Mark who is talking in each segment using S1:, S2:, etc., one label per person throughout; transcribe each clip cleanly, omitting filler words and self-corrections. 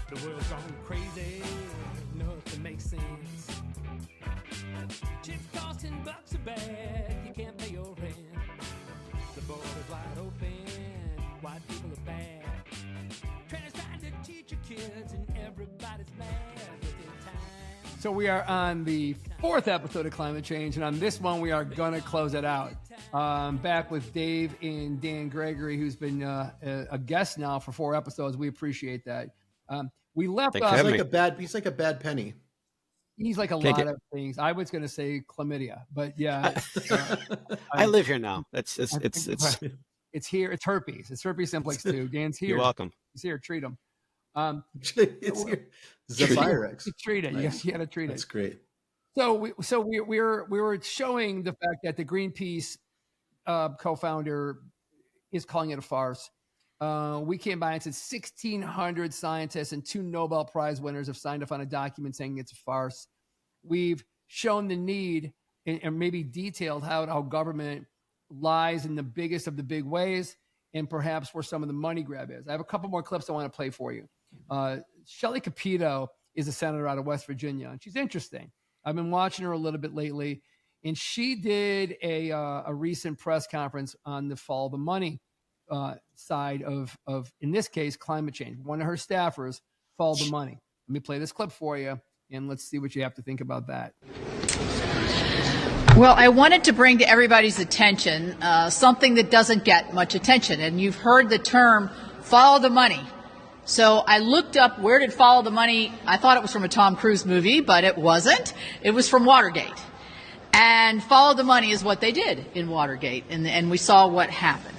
S1: The world's gone crazy, nothing makes sense. Chips costing bucks a bag, you can't pay your rent. The border's wide open, white people are bad. Trainers trying to teach your kids and everybody's mad with their time. So we are on the 4th episode of Climate Change, and on this one we are gonna close it out. Back with Dave and Dan Gregory, who's been a guest now for 4 episodes. We appreciate that. We left off.
S2: He's like a bad penny.
S1: He's like a lot of things. I was going to say chlamydia, but yeah.
S3: I live here now. It's
S1: here. It's herpes. It's herpes simplex too. Dan's here.
S3: You're welcome.
S1: He's here. Treat him.
S2: It's here. Zephyrex.
S1: Treat it. Nice. You got to treat it.
S2: That's great.
S1: So we were showing the fact that the Greenpeace co-founder is calling it a farce. We came by and said 1,600 scientists and 2 Nobel Prize winners have signed off on a document saying it's a farce. We've shown the need and maybe detailed how government lies in the biggest of the big ways and perhaps where some of the money grab is. I have a couple more clips I want to play for you. Shelley Capito is a senator out of West Virginia, and she's interesting. I've been watching her a little bit lately, and she did a recent press conference on the follow the money side of, in this case, climate change. One of her staffers followed the money. Let me play this clip for you, and let's see what you have to think about that.
S4: Well, I wanted to bring to everybody's attention something that doesn't get much attention, and you've heard the term follow the money. So I looked up where did follow the money. I thought it was from a Tom Cruise movie, but it wasn't. It was from Watergate. And follow the money is what they did in Watergate, and we saw what happened.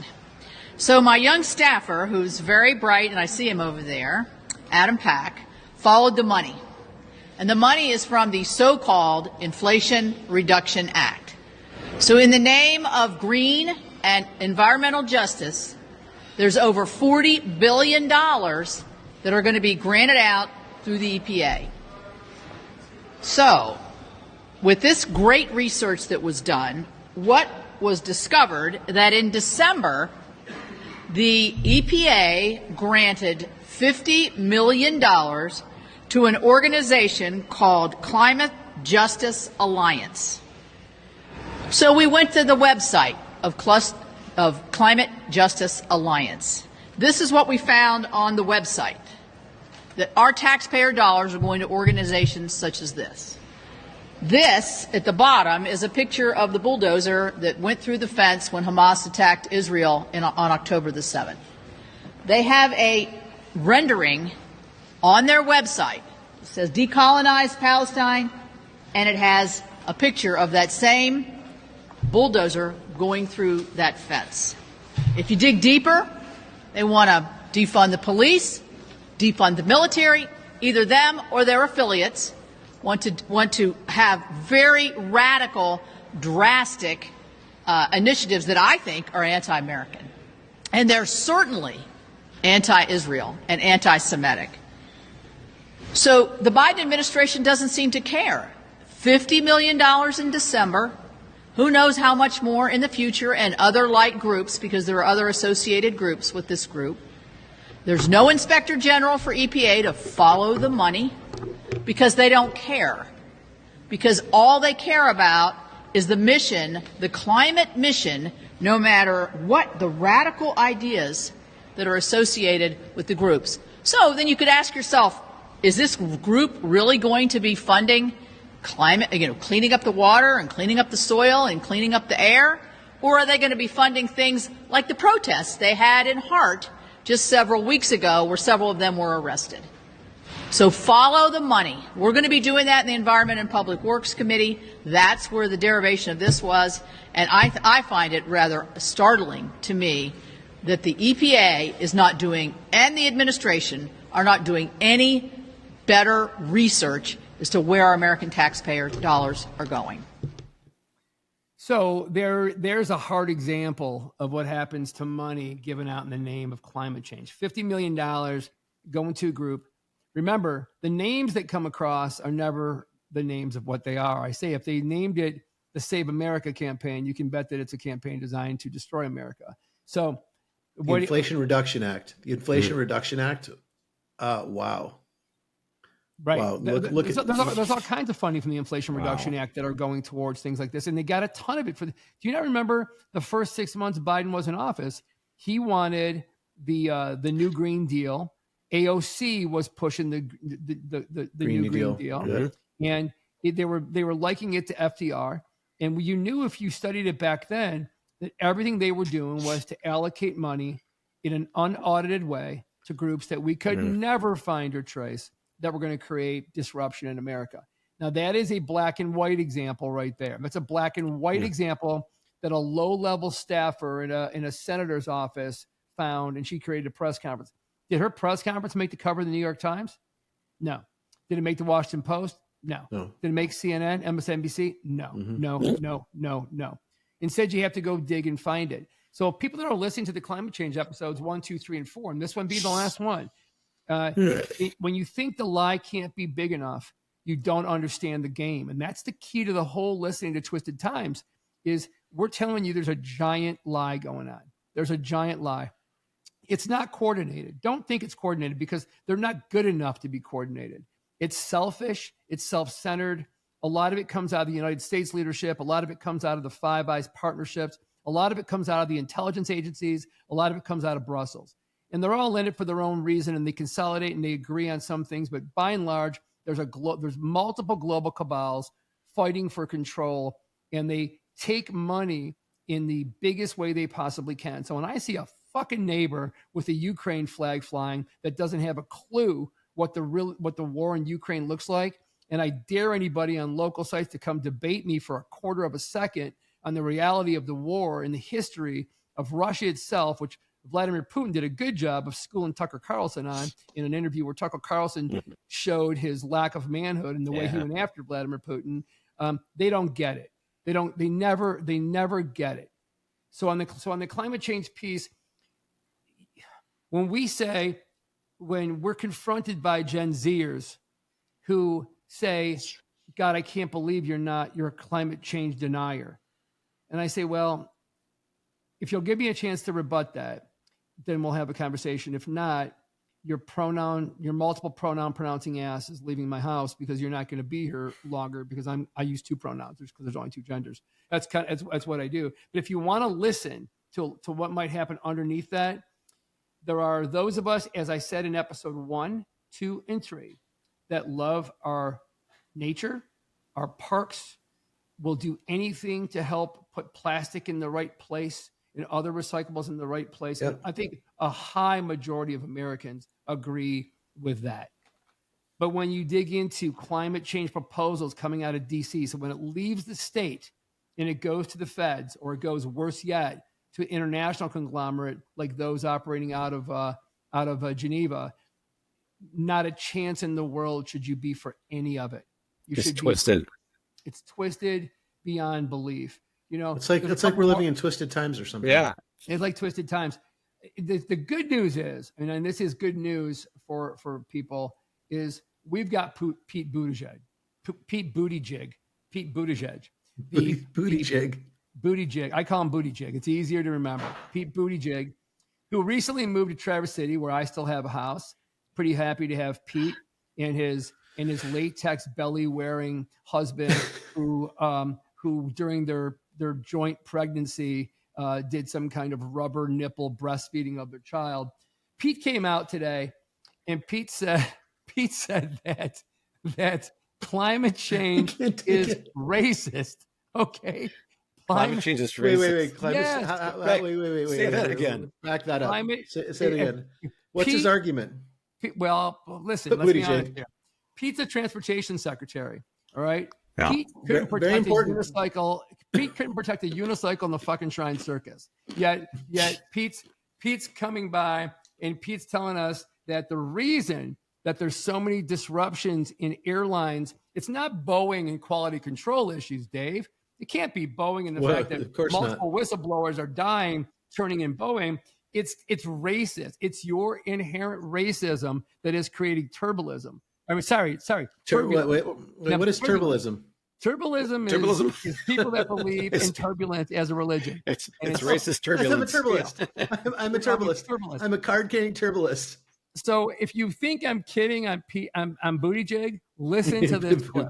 S4: So my young staffer, who's very bright, and I see him over there, Adam Pack, followed the money. And the money is from the so-called Inflation Reduction Act. So in the name of green and environmental justice, there's over $40 billion that are going to be granted out through the EPA. So with this great research that was done, what was discovered that in December, the EPA granted $50 million to an organization called Climate Justice Alliance. So we went to the website of Climate Justice Alliance. This is what we found on the website, that our taxpayer dollars are going to organizations such as this. This, at the bottom, is a picture of the bulldozer that went through the fence when Hamas attacked Israel on October the 7th. They have a rendering on their website. It says decolonize Palestine, and it has a picture of that same bulldozer going through that fence. If you dig deeper, they want to defund the police, defund the military, either them or their affiliates. Want to have very radical, drastic initiatives that I think are anti-American. And they're certainly anti-Israel and anti-Semitic. So the Biden administration doesn't seem to care. $50 million in December. Who knows how much more in the future, and other like groups, because there are other associated groups with this group. There's no inspector general for EPA to follow the money, because they don't care. Because all they care about is the mission, the climate mission, no matter what the radical ideas that are associated with the groups. So then you could ask yourself, is this group really going to be funding climate, cleaning up the water and cleaning up the soil and cleaning up the air? Or are they going to be funding things like the protests they had in Hart just several weeks ago, where several of them were arrested? So follow the money. We're going to be doing that in the Environment and Public Works Committee. That's where the derivation of this was. And I find it rather startling to me that the EPA is not doing, and the administration are not doing any better research as to where our American taxpayer dollars are going.
S1: So there's a hard example of what happens to money given out in the name of climate change. $50 million going to a group. Remember, the names that come across are never the names of what they are. I say if they named it the Save America campaign, you can bet that it's a campaign designed to destroy America. So
S2: the Inflation Reduction Act. The Inflation Reduction Act. Wow.
S1: Right.
S2: Wow, look
S1: There's all kinds of funding from the Inflation Reduction Act that are going towards things like this. And they got a ton of it. Do you not remember the first 6 months Biden was in office? He wanted the new Green Deal. AOC was pushing the new Green Deal.
S2: Yeah.
S1: And they were liking it to FDR. And you knew if you studied it back then that everything they were doing was to allocate money in an unaudited way to groups that we could never find or trace, that were going to create disruption in America. Now, that is a black and white example right there. That's a black and white example that a low-level staffer in a senator's office found, and she created a press conference. Did her press conference make the cover of the New York Times? No. Did it make the Washington Post? No. Did it make CNN, MSNBC? No. No. Instead, you have to go dig and find it. So people that are listening to the climate change episodes 1, 2, 3, and 4, and this one being the last one, when you think the lie can't be big enough, you don't understand the game. And that's the key to the whole listening to Twisted Times is we're telling you there's a giant lie going on. There's a giant lie. It's not coordinated. Don't think it's coordinated because they're not good enough to be coordinated. It's selfish. It's self-centered. A lot of it comes out of the United States leadership. A lot of it comes out of the Five Eyes partnerships. A lot of it comes out of the intelligence agencies. A lot of it comes out of Brussels. And they're all in it for their own reason, and they consolidate and they agree on some things. But by and large, there's multiple global cabals fighting for control, and they take money in the biggest way they possibly can. So when I see a fucking neighbor with a Ukraine flag flying that doesn't have a clue what the war in Ukraine looks like, and I dare anybody on local sites to come debate me for a quarter of a second on the reality of the war and the history of Russia itself, which Vladimir Putin did a good job of schooling Tucker Carlson on in an interview where Tucker Carlson showed his lack of manhood and the way he went after Vladimir Putin. They don't get it. They never get it. So on the climate change piece, when we're confronted by Gen Zers who say, God, I can't believe you're a climate change denier. And I say, well, if you'll give me a chance to rebut that, then we'll have a conversation. If not, your multiple pronoun pronouncing ass is leaving my house because you're not going to be here longer because I use two pronouns because there's only two genders. That's what I do. But if you want to listen to what might happen underneath that, there are those of us, as I said in episode 1, 2, and 3, that love our nature, our parks, will do anything to help put plastic in the right place and other recyclables in the right place.
S2: Yep.
S1: I think a high majority of Americans agree with that. But when you dig into climate change proposals coming out of DC, so when it leaves the state and it goes to the feds, or it goes worse yet to an international conglomerate like those operating out of Geneva, not a chance in the world should you be for any of it.
S3: It's twisted.
S1: It's twisted beyond belief. You know,
S2: it's like we're living in twisted times or something.
S3: Yeah,
S1: it's like twisted times. The good news is, and this is good news for people, is we've got Pete Buttigieg. Buttigieg. I call him Buttigieg. It's easier to remember. Pete Buttigieg, who recently moved to Traverse City, where I still have a house. Pretty happy to have Pete and his latex belly wearing husband, who during their joint pregnancy did some kind of rubber nipple breastfeeding of their child. Pete came out today, and Pete said that climate change is racist. Okay.
S3: Climate change is racist.
S2: Wait. Wait.
S3: Say that again.
S2: Back that up. Say it again. What's
S1: Pete,
S2: his argument?
S1: Well, listen, let's be honest here. Pete's a transportation secretary. All right.
S3: Yeah.
S1: Pete couldn't protect a unicycle. Pete couldn't protect a unicycle in the fucking Shrine Circus. Yet Pete's coming by, and Pete's telling us that the reason that there's so many disruptions in airlines, it's not Boeing and quality control issues, Dave. It can't be Boeing and the fact that multiple whistleblowers are dying, turning in Boeing. It's racist. It's your inherent racism that is creating turbulism. I mean, sorry.
S2: Wait, what is turbulism?
S1: Turbulism is people that believe in turbulence as a religion.
S3: It's racist turbulence.
S2: I'm a turbalist. I'm a turbalist. I'm a card-carrying turbalist.
S1: So if you think I'm kidding, I'm Buttigieg. Listen to this clip.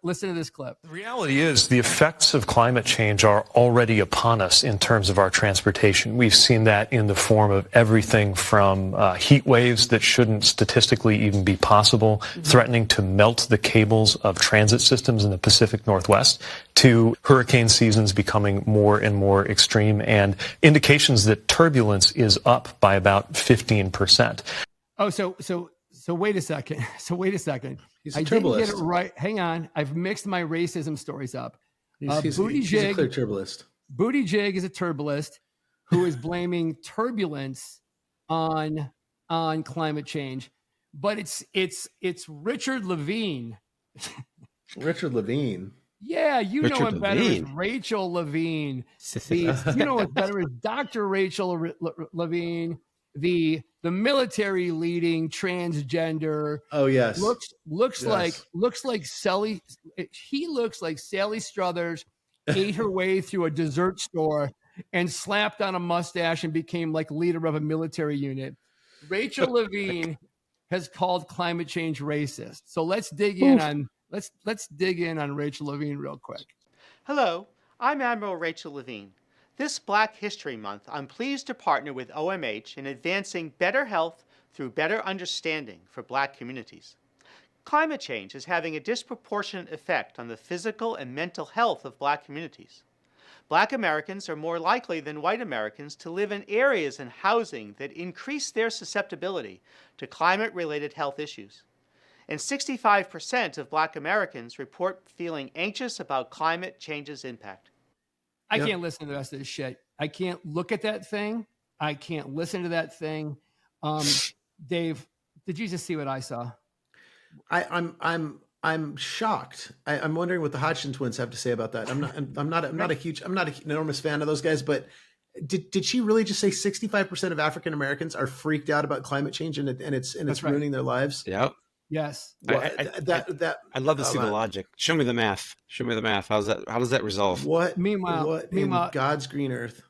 S1: Listen to this clip.
S5: The reality is the effects of climate change are already upon us in terms of our transportation. We've seen that in the form of everything from heat waves that shouldn't statistically even be possible, threatening to melt the cables of transit systems in the Pacific Northwest, to hurricane seasons becoming more and more extreme, and indications that turbulence is up by about 15%.
S1: Oh, so wait a second.
S2: He's a
S1: I didn't get it
S2: turbalist.
S1: right. Hang on. I've mixed my racism stories up.
S2: He's a clear turbalist.
S1: Buttigieg is a turbalist who is blaming turbulence on climate change, but it's Richard Levine.
S2: Richard Levine.
S1: Yeah, you
S3: Richard
S1: know it better as
S3: Levine.
S1: Rachel Levine. You know it better as Dr. Rachel Levine, the military leading transgender.
S2: Oh yes.
S1: Looks like Sally. He looks like Sally Struthers ate her way through a dessert store and slapped on a mustache and became like leader of a military unit. Rachel Levine has called climate change racist. So let's dig in on Rachel Levine real quick.
S6: Hello, I'm Admiral Rachel Levine. This Black History Month, I'm pleased to partner with OMH in advancing better health through better understanding for Black communities. Climate change is having a disproportionate effect on the physical and mental health of Black communities. Black Americans are more likely than white Americans to live in areas and housing that increase their susceptibility to climate-related health issues. And 65% of Black Americans report feeling anxious about climate change's impact.
S1: I can't listen to the rest of this shit. I can't look at that thing. I can't listen to that thing. Dave, did you just see what I saw?
S2: I'm shocked. I'm wondering what the Hodgson twins have to say about that. I'm not an enormous fan of those guys, but did she really just say 65% of African Americans are freaked out about climate change and it's ruining their lives?
S3: Yep.
S1: Yes.
S3: I'd love to see the logic. Show me the math. How does that resolve?
S1: Meanwhile,
S2: in God's green earth?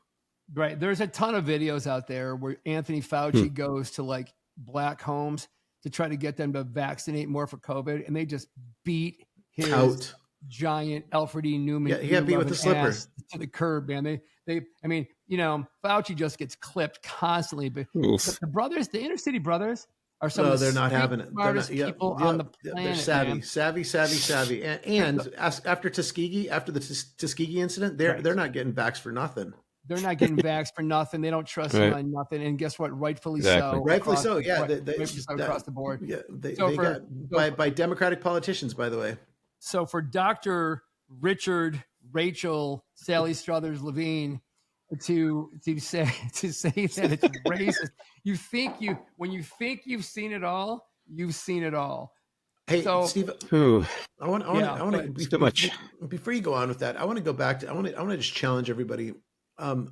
S1: Right. There's a ton of videos out there where Anthony Fauci goes to like Black homes to try to get them to vaccinate more for COVID, and they just beat his giant Alfred E. Newman.
S2: Yeah, he got beat with a slipper
S1: to the curb, man. I mean, Fauci just gets clipped constantly, but the brothers, the inner city brothers, are some of the
S2: they're not having it.
S1: smartest people on the planet.
S2: They're savvy. And after Tuskegee, after the Tuskegee incident, they're not getting vaxxed for nothing.
S1: They're not getting vaxxed for nothing. They don't trust him on nothing. And guess what? Rightfully so.
S2: Rightfully so. Yeah.
S1: Across the board.
S2: Yeah. They got by Democratic politicians, by the way.
S1: So for Dr. Richard, Rachel, Sally Struthers Levine to say that it's racist, when you think you've seen it all, you've seen it all.
S2: Hey,
S1: so,
S2: Steve, I want to
S3: too much.
S2: Before you go on with that, I want to go back to I want to just challenge everybody. I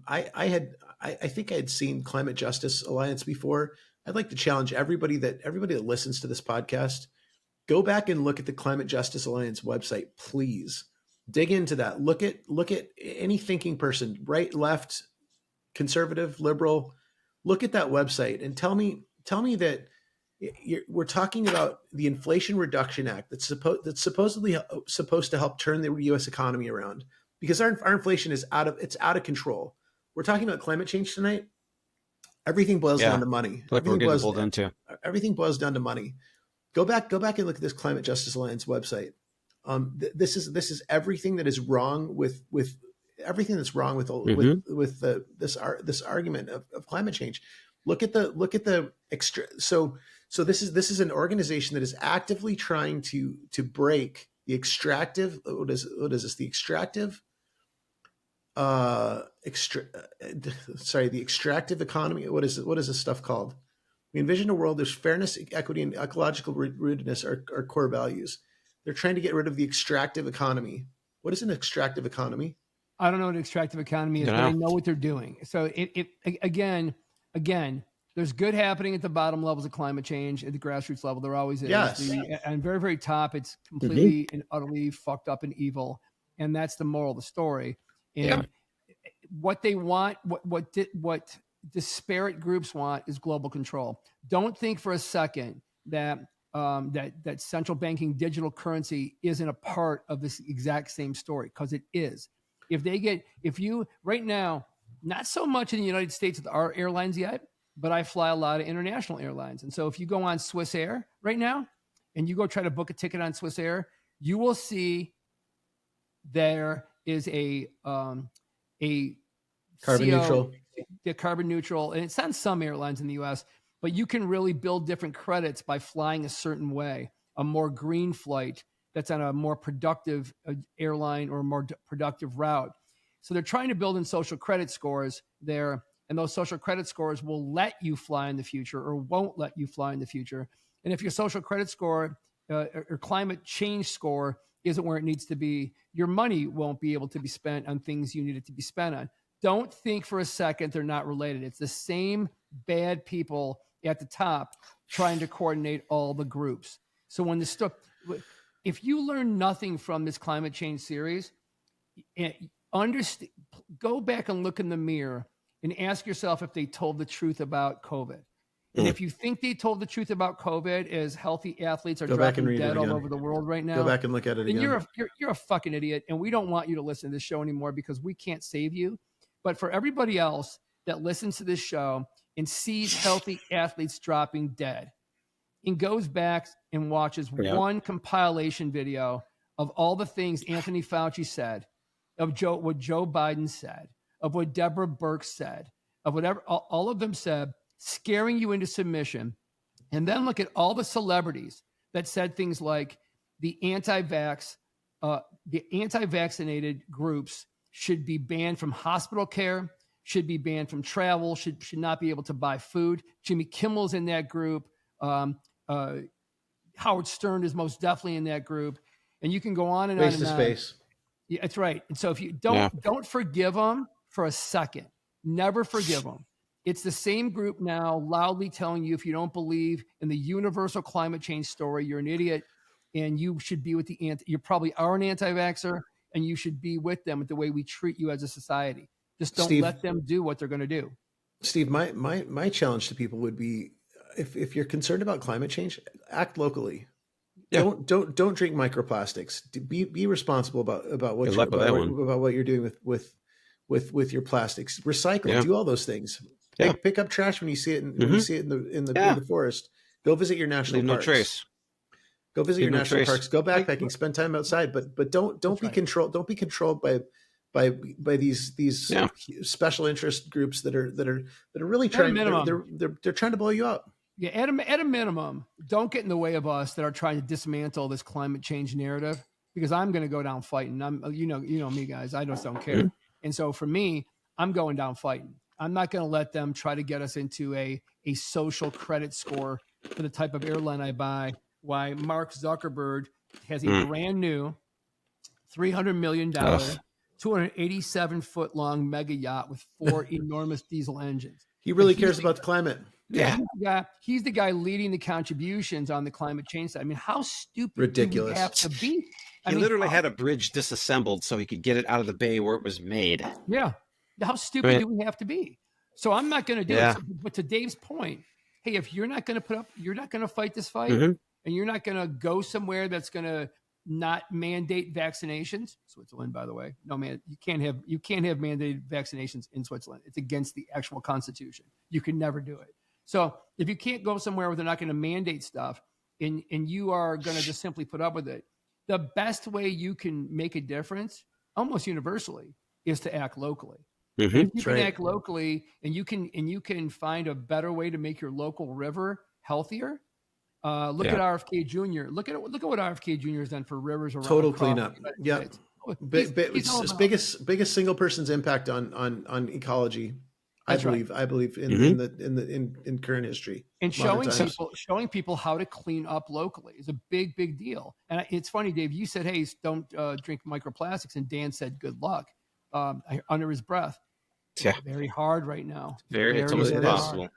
S2: think I had seen Climate Justice Alliance before. I'd like to challenge everybody that listens to this podcast, go back and look at the Climate Justice Alliance website, please. Dig into that. Look at any thinking person, right, left, conservative, liberal. Look at that website and tell me that we're talking about the Inflation Reduction Act that's supposedly supposed to help turn the U.S. economy around, because our inflation is out of control. We're talking about climate change tonight. Everything boils down to money. Everything boils down to money. Go back and look at this Climate Justice Alliance website. This is everything that is wrong with everything that's wrong with this argument of climate change. Look at the extra. So this is an organization that is actively trying to break the extractive. What is this? The extractive. The extractive economy. What is this stuff called? We envision a world there's fairness, equity, and ecological rootedness are core values. They're trying to get rid of the extractive economy. What is an extractive economy?
S1: I don't know what an extractive economy is, but I know what they're doing. So it again, there's good happening at the bottom levels of climate change. At the grassroots level, there always is.
S2: Yes.
S1: And very, very top, it's completely and utterly fucked up and evil. And that's the moral of the story. And what they want, what disparate groups want is global control. Don't think for a second that that central banking digital currency isn't a part of this exact same story, because it is. If you right now, not so much in the United States with our airlines yet, but I fly a lot of international airlines. And so if you go on Swiss Air right now and you go try to book a ticket on Swiss Air, you will see there is a carbon
S2: neutral.
S1: The carbon neutral, and it's on some airlines in the US, but you can really build different credits by flying a certain way, a more green flight that's on a more productive airline or a more productive route. So they're trying to build in social credit scores there, and those social credit scores will let you fly in the future or won't let you fly in the future. And if your social credit score or climate change score isn't where it needs to be, your money won't be able to be spent on things you need it to be spent on. Don't think for a second they're not related. It's the same bad people at the top trying to coordinate all the groups. So when if you learn nothing from this climate change series, go back and look in the mirror and ask yourself if they told the truth about COVID. And if you think they told the truth about COVID, as healthy athletes are dropping dead all over the world right now,
S2: go back and look at it again.
S1: You're a fucking idiot, and we don't want you to listen to this show anymore because we can't save you. But for everybody else that listens to this show and sees healthy athletes dropping dead and goes back and watches one compilation video of all the things Anthony Fauci said, of what Joe Biden said, of what Deborah Birx said, of whatever all of them said, scaring you into submission, and then look at all the celebrities that said things like the anti-vaccinated groups should be banned from hospital care, should be banned from travel, should not be able to buy food. Jimmy Kimmel's in that group. Howard Stern is most definitely in that group. And you can go on and on and on.
S2: Face.
S1: Yeah, that's right. And so if you don't forgive them for a second, never forgive them. It's the same group now loudly telling you if you don't believe in the universal climate change story, you're an idiot, and you should be with you probably are an anti-vaxxer, and you should be with them with the way we treat you as a society. Just don't let them do what they're going to do.
S2: Steve, my challenge to people would be, if you're concerned about climate change, act locally. Yeah. Don't drink microplastics. Be responsible about what you're doing with your plastics. Recycle. Yeah. Do all those things. Yeah. Pick up trash when you see it in the forest. Go visit your national parks.
S3: No trace.
S2: Go visit your national parks. Go backpacking. Spend time outside. But don't be controlled. Don't be controlled by these special interest groups that are really trying. They're trying to blow you up.
S1: Yeah, at a minimum, don't get in the way of us that are trying to dismantle this climate change narrative, because I'm going to go down fighting. You know me, guys. I just don't care. Mm-hmm. And so for me, I'm going down fighting. I'm not going to let them try to get us into a social credit score for the type of airline I buy. Why Mark Zuckerberg has a brand new $300 million, 287-foot long mega yacht with 4 enormous diesel engines.
S2: He really cares about the climate.
S1: Yeah, he's the guy leading the contributions on the climate change side. I mean, how stupid do we have to be?
S3: He literally had a bridge disassembled so he could get it out of the bay where it was made.
S1: Yeah. How stupid do we have to be? So I'm not going to do it. But to Dave's point, hey, if you're not going to fight this fight, and you're not going to go somewhere that's going to not mandate vaccinations, Switzerland, by the way, no, man, you can't have mandated vaccinations in Switzerland. It's against the actual constitution. You can never do it. So if you can't go somewhere where they're not going to mandate stuff, and you are going to just simply put up with it, the best way you can make a difference, almost universally, is to act locally. Mm-hmm. If you can act locally, and you can find a better way to make your local river healthier. Look at RFK Jr. Look at what RFK Jr. has done for rivers around.
S2: Total cleanup. Yeah, it's biggest single person's impact on ecology. I believe in current history.
S1: And showing people how to clean up locally is a big deal. And it's funny, Dave, you said, hey, don't drink microplastics. And Dan said, good luck, under his breath. It's very hard right now.
S3: It's almost impossible.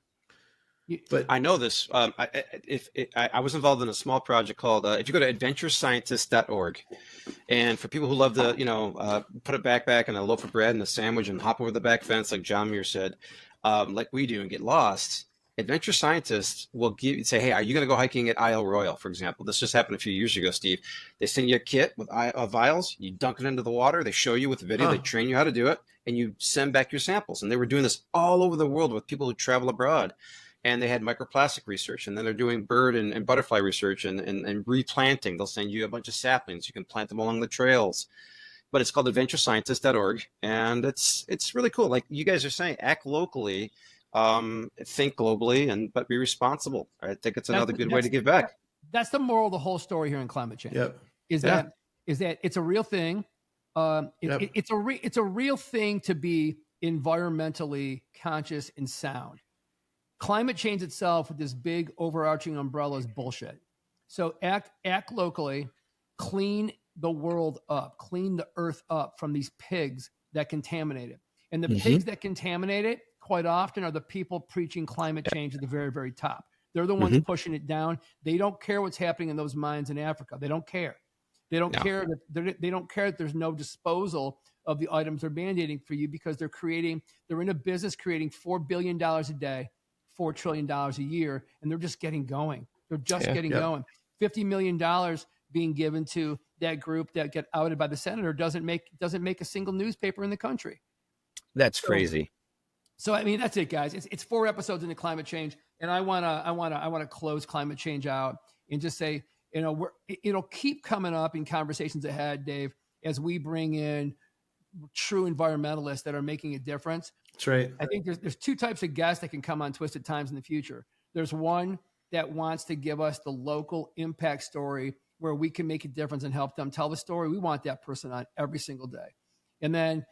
S3: But I know this. I was involved in a small project called, if you go to adventurescientist.org, and for people who love to, put a backpack and a loaf of bread and a sandwich and hop over the back fence, like John Muir said, like we do and get lost, adventure scientists will say, hey, are you going to go hiking at Isle Royale, for example? This just happened a few years ago, Steve. They send you a kit with vials. You dunk it into the water. They show you with the video. They train you how to do it, and you send back your samples. And they were doing this all over the world with people who travel abroad. And they had microplastic research, and then they're doing bird and butterfly research and replanting. They'll send you a bunch of saplings. You can plant them along the trails. But it's called adventurescientist.org, and it's really cool. Like you guys are saying, act locally, think globally, but be responsible. I think it's another good way to give back.
S1: That's the moral of the whole story here in climate change.
S2: Yep.
S1: Is that it's a real thing. It's a real thing to be environmentally conscious and sound. Climate change itself with this big overarching umbrella is bullshit. So act locally, clean the world up, clean the earth up from these pigs that contaminate it. And the pigs that contaminate it quite often are the people preaching climate change at the very, very top. They're the ones pushing it down. They don't care what's happening in those mines in Africa. They don't care. They don't care that there's no disposal of the items they're mandating for you, because they're in a business creating $4 billion a day, $4 trillion a year, and they're just getting going. They're just getting going. $50 million being given to that group that get outed by the senator doesn't make a single newspaper in the country.
S7: That's crazy.
S1: So I mean, that's it, guys. It's 4 episodes into climate change, and I wanna close climate change out and just say, it'll keep coming up in conversations ahead, Dave, as we bring in true environmentalists that are making a difference.
S2: That's right.
S1: I think there's 2 types of guests that can come on Twisted Times in the future. There's one that wants to give us the local impact story where we can make a difference and help them tell the story. We want that person on every single day. And then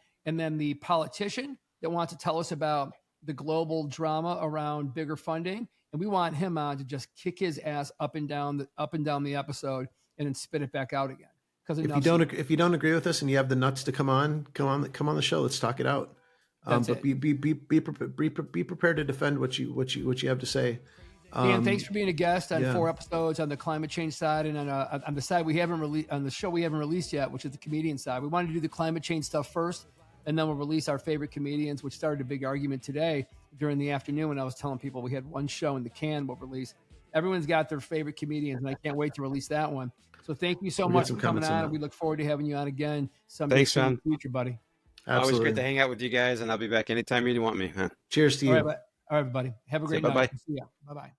S1: the politician that wants to tell us about the global drama around bigger funding, and we want him on to just kick his ass up and down the episode and then spit it back out again. Because
S2: if you don't agree with us and you have the nuts to come on the show, let's talk it out. But be prepared to defend what you have to say.
S1: Dan, thanks for being a guest on 4 episodes on the climate change side, and on the side we haven't released, on the show we haven't released yet, which is the comedian side. We wanted to do the climate change stuff first, and then we'll release our favorite comedians, which started a big argument today during the afternoon when I was telling people we had one show in the can we'll release. Everyone's got their favorite comedians, and I can't wait to release that one. So thank you so much for coming on. We look forward to having you on again someday in the future, buddy.
S2: Absolutely.
S3: Always great to hang out with you guys, and I'll be back anytime you want me. Huh?
S2: Cheers to you.
S1: All right, everybody. Have a great night.
S3: Bye-bye.
S1: See ya. Bye-bye.